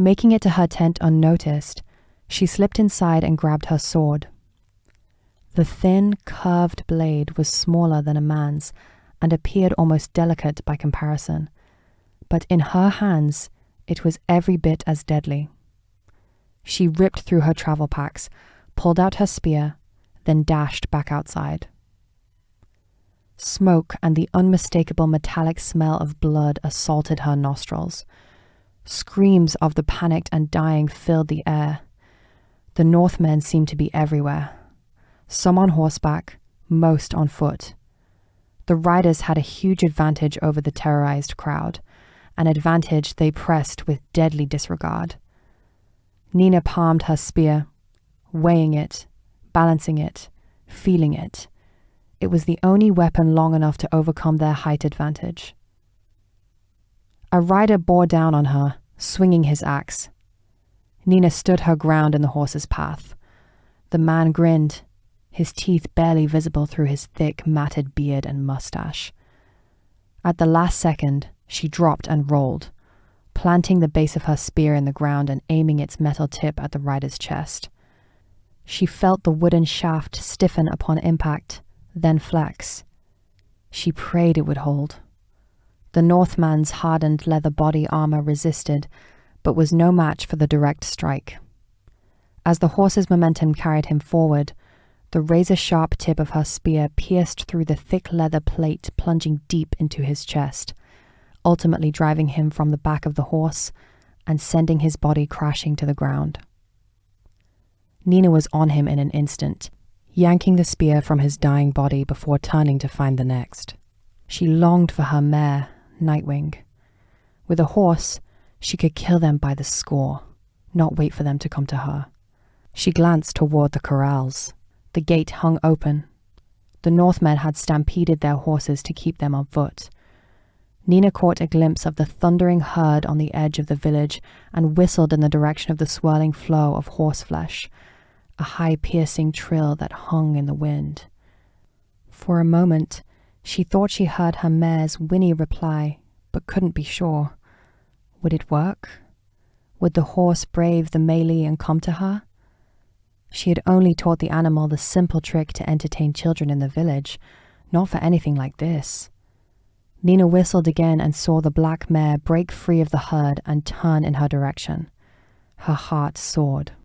Making it to her tent unnoticed, she slipped inside and grabbed her sword. The thin, curved blade was smaller than a man's and appeared almost delicate by comparison, but in her hands it was every bit as deadly. She ripped through her travel packs, pulled out her spear, then dashed back outside. Smoke and the unmistakable metallic smell of blood assaulted her nostrils. Screams of the panicked and dying filled the air. The Northmen seemed to be everywhere. Some on horseback, most on foot. The riders had a huge advantage over the terrorized crowd, an advantage they pressed with deadly disregard. NENA palmed her spear, weighing it, balancing it, feeling it. It was the only weapon long enough to overcome their height advantage. A rider bore down on her, swinging his axe. NENA stood her ground in the horse's path. The man grinned, his teeth barely visible through his thick, matted beard and mustache. At the last second, she dropped and rolled, planting the base of her spear in the ground and aiming its metal tip at the rider's chest. She felt the wooden shaft stiffen upon impact, then flex. She prayed it would hold. The Northman's hardened leather body armor resisted, but was no match for the direct strike. As the horse's momentum carried him forward, the razor-sharp tip of her spear pierced through the thick leather plate, plunging deep into his chest, ultimately driving him from the back of the horse and sending his body crashing to the ground. NENA was on him in an instant, yanking the spear from his dying body before turning to find the next. She longed for her mare, Nightwing. With a horse, she could kill them by the score, not wait for them to come to her. She glanced toward the corrals. The gate hung open. The Northmen had stampeded their horses to keep them on foot. NENA caught a glimpse of the thundering herd on the edge of the village and whistled in the direction of the swirling flow of horseflesh, a high piercing trill that hung in the wind. For a moment, she thought she heard her mare's whinny reply, but couldn't be sure. Would it work? Would the horse brave the melee and come to her? She had only taught the animal the simple trick to entertain children in the village, not for anything like this. NENA whistled again and saw the black mare break free of the herd and turn in her direction. Her heart soared.